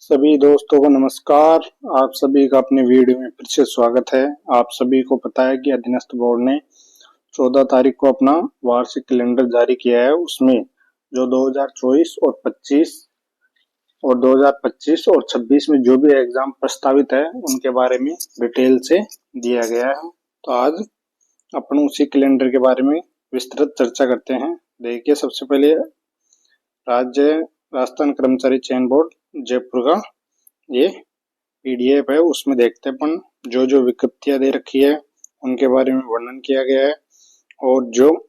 सभी दोस्तों को नमस्कार। आप सभी का अपने वीडियो में फिर से स्वागत है। आप सभी को पता है कि अधीनस्थ बोर्ड ने 14 तारीख को अपना वार्षिक कैलेंडर जारी किया है। उसमें जो 2024 और 2025 और 26 में जो भी एग्जाम प्रस्तावित है उनके बारे में डिटेल से दिया गया है। तो आज अपन उसी कैलेंडर के बारे में विस्तृत चर्चा करते हैं। देखिए, सबसे पहले राज्य राजस्थान कर्मचारी चयन बोर्ड जयपुर का ये पीडीएफ है। उसमें देखते हैं अपन जो जो विज्ञप्तियां दे रखी है उनके बारे में वर्णन किया गया है, और जो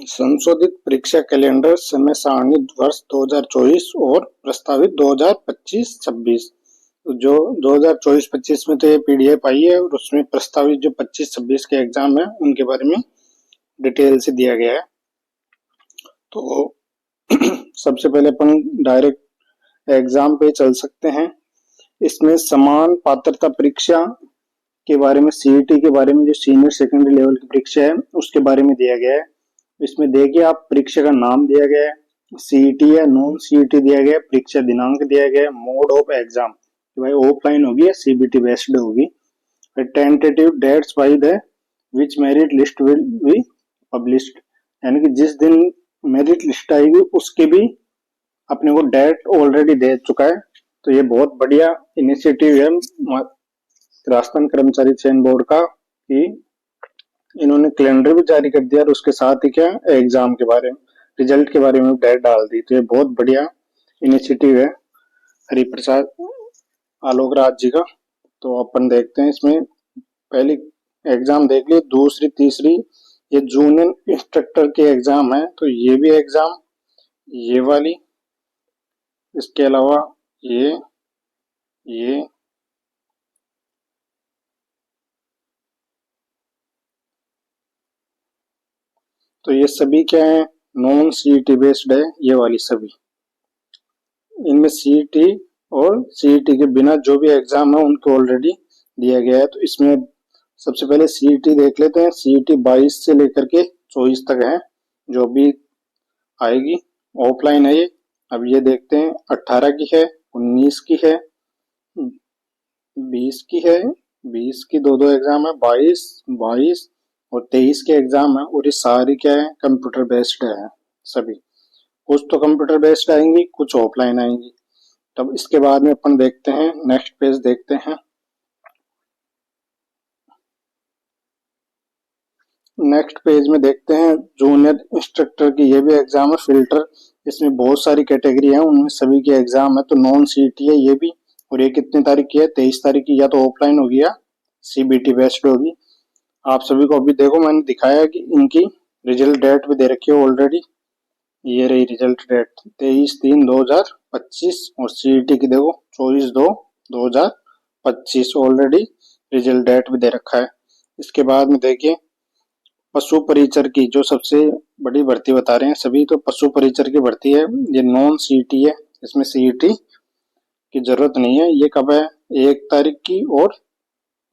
संशोधित परीक्षा कैलेंडर समय सारणी वर्ष 2024 और प्रस्तावित 2025-26, जो 2024-25 में तो ये पीडीएफ आई है, और उसमें प्रस्तावित जो 25-26 के एग्जाम है उनके बारे में डिटेल से दिया गया है। तो सबसे पहले अपन डायरेक्ट एग्जाम पे चल सकते हैं। इसमें समान पात्रता परीक्षा के बारे में, सीईटी के बारे में, जो सीनियर सेकेंडरी लेवल की परीक्षा है उसके बारे में दिया गया है। इसमें देखिए, आप परीक्षा का नाम दिया गया है, सीईटी या नॉन सीईटी दिया गया है, परीक्षा दिनांक दिया गया है, मोड ऑफ एग्जाम कि भाई ऑफलाइन होगी या सीबीटी बेस्ड होगी, tentative dates by the which merit list will be published, यानी कि जिस दिन मेरिट लिस्ट आएगी उसके भी अपने को डेट ऑलरेडी दे चुका है। तो ये बहुत बढ़िया इनिशिएटिव है राजस्थान कर्मचारी चयन बोर्ड का कि इन्होंने कैलेंडर भी जारी कर दिया और उसके साथ ही क्या एग्जाम के बारे में, रिजल्ट के बारे में डेट डाल दी। तो ये बहुत बढ़िया इनिशिएटिव है हरिप्रसाद आलोक राज जी का। तो अपन देखते हैं, इसमें पहली एग्जाम देख लिए, दूसरी तीसरी ये जूनियर इंस्ट्रक्टर के एग्जाम है। तो ये भी एग्जाम, ये वाली, इसके अलावा ये तो ये सभी क्या है, नॉन सीईटी बेस्ड है ये वाली सभी। इनमें सीईटी और सीईटी के बिना जो भी एग्जाम है उनको ऑलरेडी दिया गया है। तो इसमें सबसे पहले सीईटी देख लेते हैं। सीईटी 22 से लेकर के 24 तक है जो भी आएगी, ऑफलाइन है ये। अब ये देखते हैं, 18 की है, 19 की है, 20 की है, 20 की दो एग्जाम है, 22 और 23 के एग्जाम है। और ये सारी क्या है, कंप्यूटर बेस्ड है सभी। कुछ तो कंप्यूटर बेस्ड आएंगी, कुछ ऑफलाइन आएंगी। तब इसके बाद में अपन देखते हैं, नेक्स्ट पेज देखते हैं। नेक्स्ट पेज में देखते हैं जूनियर इंस्ट्रक्टर की ये भी एग्जाम है, फिल्टर। इसमें बहुत सारी कैटेगरी है, उनमें सभी के एग्जाम है। तो नॉन सीईटी है ये भी, और ये कितनी तारीख की है, 23 तारीख की। या तो ऑफलाइन होगी या सीबीटी बेस्ड होगी। आप सभी को अभी देखो, मैंने दिखाया कि इनकी रिजल्ट डेट भी दे रखी है ऑलरेडी। ये रही रिजल्ट डेट 23/3/2025, और सीईटी की देखो 24/2/2025, ऑलरेडी रिजल्ट डेट भी दे रखा है। इसके बाद में देखिए, पशु परिचर की जो सबसे बड़ी भर्ती बता रहे हैं सभी, तो पशु परिचर की भर्ती है, ये नॉन सीईटी है। इसमें सीईटी की जरूरत नहीं है। ये कब है, 1 तारीख की और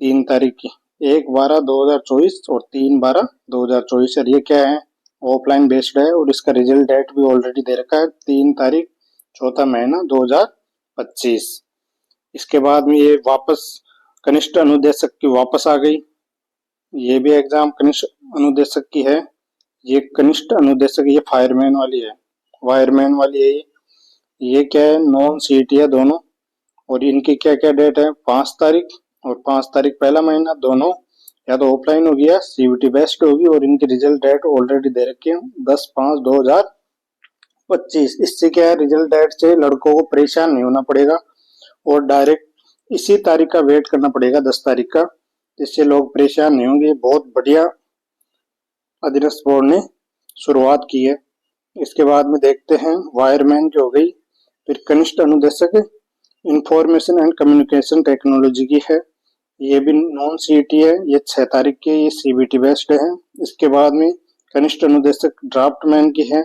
3 तारीख की, 1/12/2024 और 3/12/2024। और ये क्या है, ऑफलाइन बेस्ड है, और इसका रिजल्ट डेट भी ऑलरेडी दे रखा है, 3 तारीख 4था महीना 2025। इसके बाद में ये वापस कनिष्ठ अनुदेशक की वापस आ गई। ये भी एग्जाम कनिष्ठ अनुदेशक की है। ये कनिष्ठ अनुदेशक, ये फायरमैन वाली है, वायरमैन वाली है ये क्या है, नॉन सीईटी है दोनों। और इनकी क्या क्या डेट है, 5 तारीख और 5 तारीख पहला महीना, दोनों या तो ऑफलाइन होगी या सीईटी बेस्ड होगी। और इनकी रिजल्ट डेट ऑलरेडी दे रखी है 10/5/2025। इससे क्या है, रिजल्ट डेट से लड़कों को परेशान नहीं होना पड़ेगा और डायरेक्ट इसी तारीख का वेट करना पड़ेगा, 10 तारीख का, जिससे लोग परेशान नहीं होंगे। बहुत बढ़िया अधीनस्थ बोर्ड ने शुरुआत की है। इसके बाद में देखते हैं, वायरमैन की हो गई। फिर कनिष्ठ अनुदेशक इंफॉर्मेशन एंड कम्युनिकेशन टेक्नोलॉजी की है, ये भी नॉन सीईटी है, ये 6 तारीख की, ये सीबीटी बेस्ड है। इसके बाद में कनिष्ठ अनुदेशक ड्राफ्टमैन की है।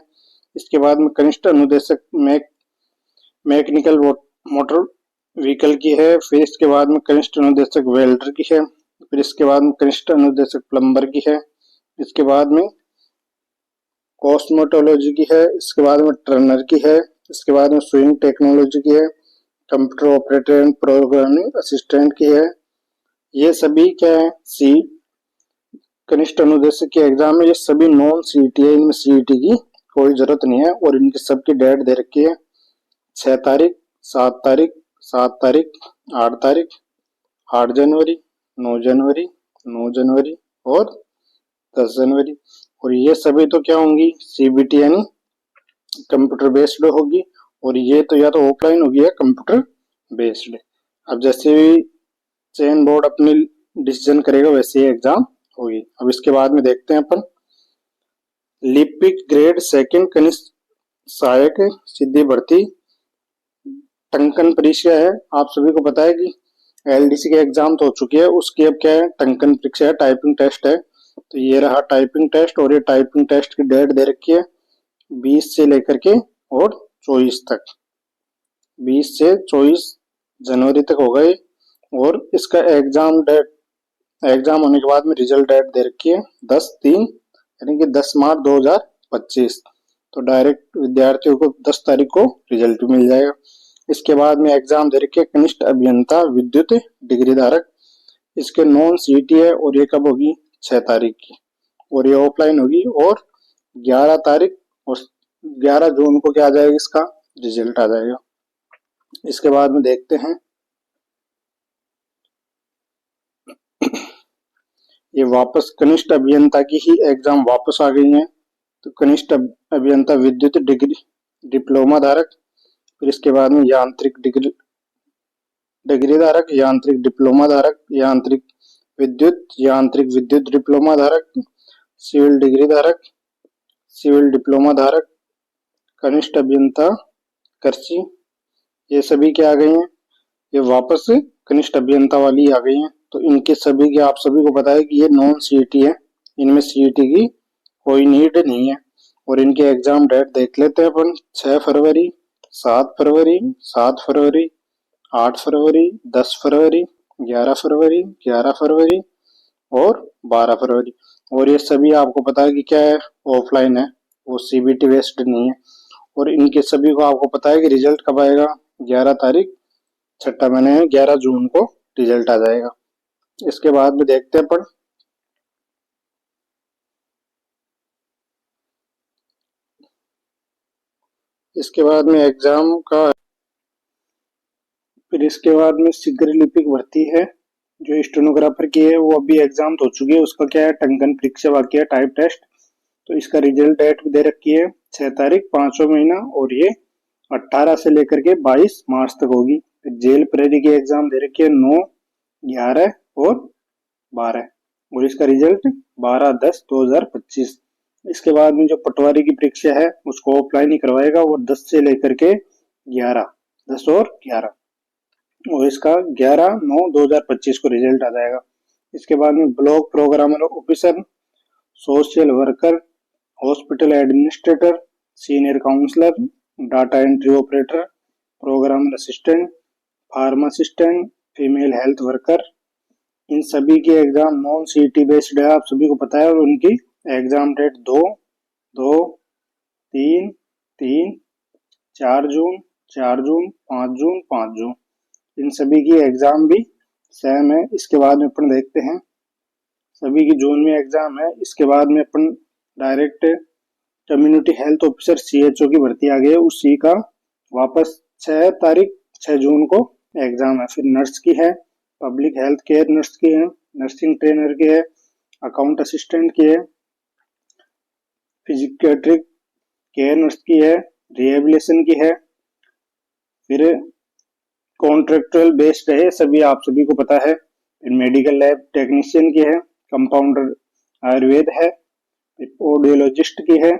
इसके बाद में कनिष्ठ अनुदेशक मैकेनिकल मोटर व्हीकल की है। फिर इसके बाद में कनिष्ठ अनुदेशक वेल्डर की है। फिर इसके बाद में कनिष्ठ अनुदेशक प्लम्बर की है। इसके बाद में कॉस्मेटोलॉजी की है। इसके बाद में ट्रेनर की है। इसके बाद में स्विंग टेक्नोलॉजी की है। Computer operator and programming assistant की है। ये सभी क्या है, सी कनिष्ठ अनुदेशक के एग्जाम में ये सभी नॉन सीईटी है, इनमें सीईटी की कोई जरूरत नहीं है। और इनकी सबकी डेट दे रखी है 6 तारीख, 7 तारीख, 7 तारीख, 8 तारीख, 8 जनवरी, 9 जनवरी, 9 जनवरी और 10 जनवरी। और ये सभी तो क्या होंगी, सीबीटी यानी कंप्यूटर बेस्ड होगी। और ये तो या तो ऑफलाइन होगी या कंप्यूटर बेस्ड। अब जैसे भी चयन बोर्ड अपनी डिसीजन करेगा वैसे ही एग्जाम होगी। अब इसके बाद में देखते हैं अपन लिपिक ग्रेड सेकंड कनिष्ठ सहायक सीधी भर्ती टंकन परीक्षा है। आप सभी को पता है कि एलडीसी के एग्जाम तो हो चुकी है, उसकी अब क्या है, टंकन परीक्षा है, टाइपिंग टेस्ट है। तो ये रहा टाइपिंग टेस्ट। और ये टाइपिंग टेस्ट की डेट दे रखी है 20 से लेकर के और 24 तक, 20 से 24 जनवरी तक हो गए। और इसका एग्जाम होने के बाद में रिजल्ट डेट दे रखी है 10/3 यानी कि 10 मार्च 2025। तो डायरेक्ट विद्यार्थियों को 10 तारीख को रिजल्ट मिल जाएगा। इसके बाद में एग्जाम दे रखी है कनिष्ठ अभियंता विद्युत डिग्री धारक। इसके नॉन सीईटी है और ये कब होगी, 6 तारीख की। और ये ऑफलाइन होगी और 11 तारीख और 11 जून को क्या आ जाएगा, इसका रिजल्ट आ जाएगा। इसके बाद में देखते हैं ये वापस कनिष्ठ अभियंता की ही एग्जाम वापस आ गई है। तो कनिष्ठ अभियंता विद्युत डिग्री डिप्लोमा धारक, फिर इसके बाद में यांत्रिक डिग्री धारक, यांत्रिक डिप्लोमा धारक, यांत्रिक विद्युत डिप्लोमा धारक, सिविल डिग्री धारक, सिविल डिप्लोमा धारक, कनिष्ठ अभियंता कृषि, ये सभी क्या आ गई हैं, ये वापस कनिष्ठ अभियंता वाली आ गई हैं। तो इनके सभी के आप सभी को पता है कि ये नॉन सीईटी है, इनमें सीईटी की कोई नीड नहीं है। और इनके एग्जाम डेट देख लेते हैं अपन 6 फरवरी, 7 फरवरी, 7 फरवरी, 8 फरवरी, 10 फरवरी, 11 फरवरी, 11 फरवरी और 12 फरवरी। और ये सभी आपको पता है कि क्या है, ऑफलाइन है, वो सीबीटी बेस्ड नहीं है। और इनके सभी को आपको पता है कि रिजल्ट कब आएगा, 11 तारीख, छठा महीने है, 11 जून को रिजल्ट आ जाएगा। इसके बाद में देखते हैं अपन इसके बाद में एग्जाम का, फिर इसके बाद में शीघ्र लिपिक भर्ती है जो स्टेनोग्राफर की है, वो अभी एग्जाम तो हो चुकी है, उसका क्या है, टंकन परीक्षा बाकी है, टाइप टेस्ट। तो इसका रिजल्ट डेट भी दे रखी है 6 तारीख 5वां महीना, और ये 18 से लेकर के 22 मार्च तक होगी। फिर जेल प्रेरी की एग्जाम दे रखी है 9, 11 और 12, और इसका रिजल्ट 12/10/2025। इसके बाद में जो पटवारी की परीक्षा है उसको ऑफलाइन ही करवाएगा, वो 10 से लेकर के 11, 10 और 11, और इसका 11/9/2025 को रिजल्ट आ जाएगा। इसके बाद में block programmer officer, social worker, hospital administrator, senior counsellor, data entry operator, programmer assistant, pharmacist assistant, female health worker, इन सभी की एग्जाम नॉन सीईटी बेस्ड है, आप सभी को पता है। और उनकी एग्जाम डेट 2, 2, 3, 3, 4 जून, 4 जून, 5 जून, 5 जून, इन सभी की एग्जाम भी सेम है। इसके बाद में अपन देखते हैं सभी की जून में एग्जाम है। इसके बाद में अपन direct community health officer CHO की भर्ती आ गई है, उसी का वापस 6 तारीख 6 जून को एग्जाम है। फिर नर्स की है, पब्लिक हेल्थ केयर नर्स की है, नर्सिंग ट्रेनर की है, अकाउंट असिस्टेंट की है, फिजियोथेरेपिक केयर नर्स की है, रिहेबिलिटेशन की है, फिर कॉन्ट्रेक्चुअल बेस्ड है, सभी आप सभी को पता है। फिर मेडिकल लैब टेक्नीशियन की है, कंपाउंडर आयुर्वेद है, फिर ऑडियोलॉजिस्ट की है,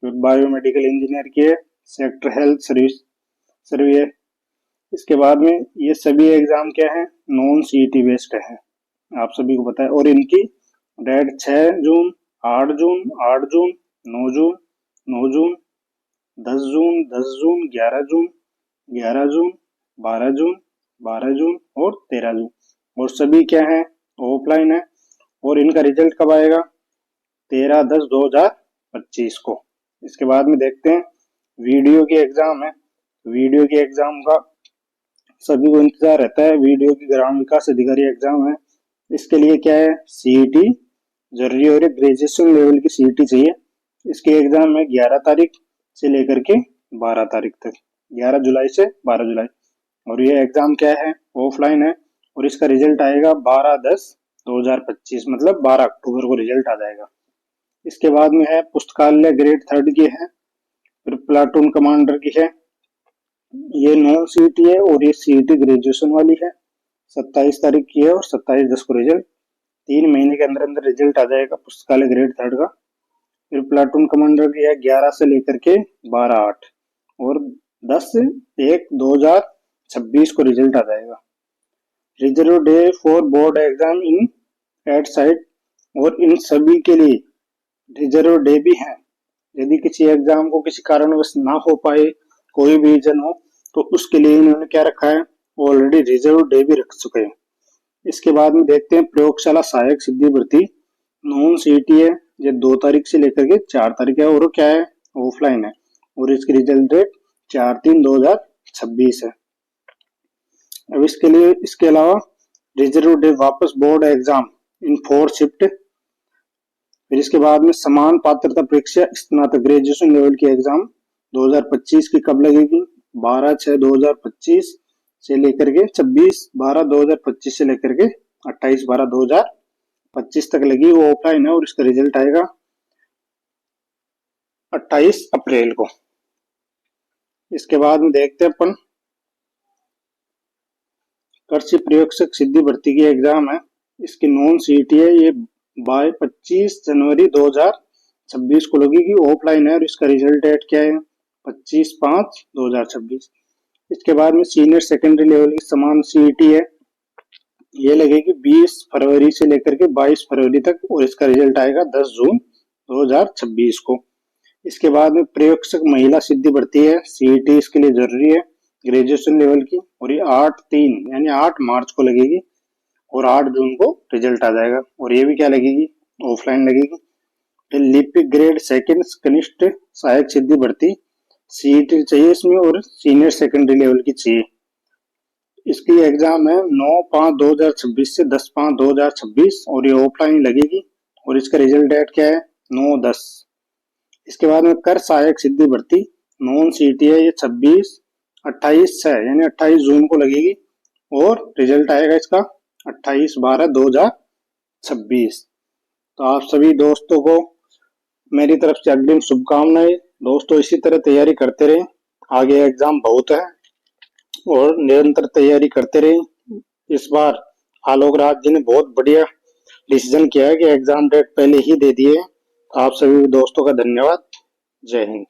फिर बायोमेडिकल इंजीनियर की है, सेक्टर हेल्थ सर्वे है। इसके बाद में ये सभी एग्जाम क्या है, नॉन सीईटी बेस्ड है, आप सभी को पता है। और इनकी डेट 6 जून, 8 जून, 8 जून, 9 जून, 9 जून, 10 जून, 10 जून, 11 जून, 11 जून, 12 जून, 12 जून और 13 जून। और सभी क्या है, ऑफलाइन है। और इनका रिजल्ट कब आएगा, 13/10/2025 को। इसके बाद में देखते हैं वीडियो की एग्जाम है। वीडियो की एग्जाम का सभी को इंतजार रहता है वीडियो की ग्राम विकास अधिकारी एग्जाम है। इसके लिए क्या है, सीईटी जरूरी है और ग्रेजुएशन लेवल की सीईटी चाहिए। इसके एग्जाम है 11 तारीख से लेकर के 12 तारीख तक, 11 जुलाई से 12 जुलाई। और ये एग्जाम क्या है, ऑफलाइन है और इसका रिजल्ट आएगा 12/10/2025, मतलब 12 अक्टूबर को रिजल्ट आ जाएगा। इसके बाद में है पुस्तकालय ग्रेड 3 की है, फिर प्लाटून कमांडर की है। ये नॉन सीईटी है और ये सीईटी ग्रेजुएशन वाली है। 27 तारीख की है और 27/10 को रिजल्ट, 3 महीने के अंदर अंदर रिजल्ट आ जाएगा पुस्तकालय ग्रेड 3 का। फिर प्लाटून कमांडर की है 11 से लेकर के 12/8 और 10/1/2026 को रिजल्ट आ जाएगा। Reserve day for board exam in at site, और इन सभी के लिए रिजर्व डे भी है। यदि किसी एग्जाम को किसी कारणवश ना हो पाए, कोई भी रीजन हो, तो उसके लिए इन्होंने क्या रखा है, ऑलरेडी रिजर्व डे भी रख चुके हैं। इसके बाद में देखते हैं प्रयोगशाला सहायक सिद्धि भर्ती नॉन सीईटी है। ये 2 तारीख से लेकर के 4 तारीख है और क्या है, ऑफलाइन है और इसकी रिजल्ट डेट 4/3/2026 है। अब इसके लिए इसके अलावा रिजर्व डे वापस बोर्ड एग्जाम इन 4 शिफ्ट। फिर इसके बाद में समान पात्रता परीक्षा स्नातक ग्रेजुएशन लेवल की एग्जाम 2025 की कब लगेगी, 12/6/2025 से लेकर के 26/12/2025 से लेकर के 28/12/2025 तक लगी। वो ऑफलाइन है और इसका रिजल्ट आएगा 28 अप्रैल को। इसके बाद में देखते हैं अपन कृषि प्रयोगशक सिद्धि भर्ती की एग्जाम है। इसकी नॉन सीईटी है, ये 25 जनवरी 2026 को लगेगी, ऑफलाइन है और इसका रिजल्ट डेट क्या है, 25/5/2026। इसके बाद में सीनियर सेकेंडरी लेवल की समान सीईटी है, ये लगेगी 20 फरवरी से लेकर के 22 फरवरी तक और इसका रिजल्ट आएगा 10 जून 2026 को। इसके बाद में प्रयोगशक महिला सिद्धि भर्ती है, सीईटी इसके लिए जरूरी है ग्रेजुएशन लेवल की, और ये 8/3 यानी 8 मार्च को लगेगी और 8 जून को रिजल्ट आ जाएगा। और ये भी क्या लगेगी, ऑफलाइन लगेगी। फिर लिपिक ग्रेड 2 कनिष्ठ सहायक सिद्धि भर्ती, सीईटी चाहिए इसमें और सीनियर सेकेंडरी लेवल की चाहिए। इसकी एग्जाम है 9/5/2026 से 10/5/2026 और ये ऑफलाइन लगेगी और इसका रिजल्ट डेट क्या है, 9/10। इसके बाद में कर सहायक सिद्धि भर्ती नॉन सीईटी है, ये 28 है यानी 28 जून को लगेगी और रिजल्ट आएगा इसका 28/12/2026। तो आप सभी दोस्तों को मेरी तरफ से अग्रिम शुभकामनाएं। दोस्तों इसी तरह तैयारी करते रहें, आगे एग्जाम बहुत है और निरंतर तैयारी करते रहें। इस बार आलोक राज जी ने बहुत बढ़िया डिसीजन किया है कि एग्जाम डेट पहले ही दे दिए। आप सभी दोस्तों का धन्यवाद। जय हिंद।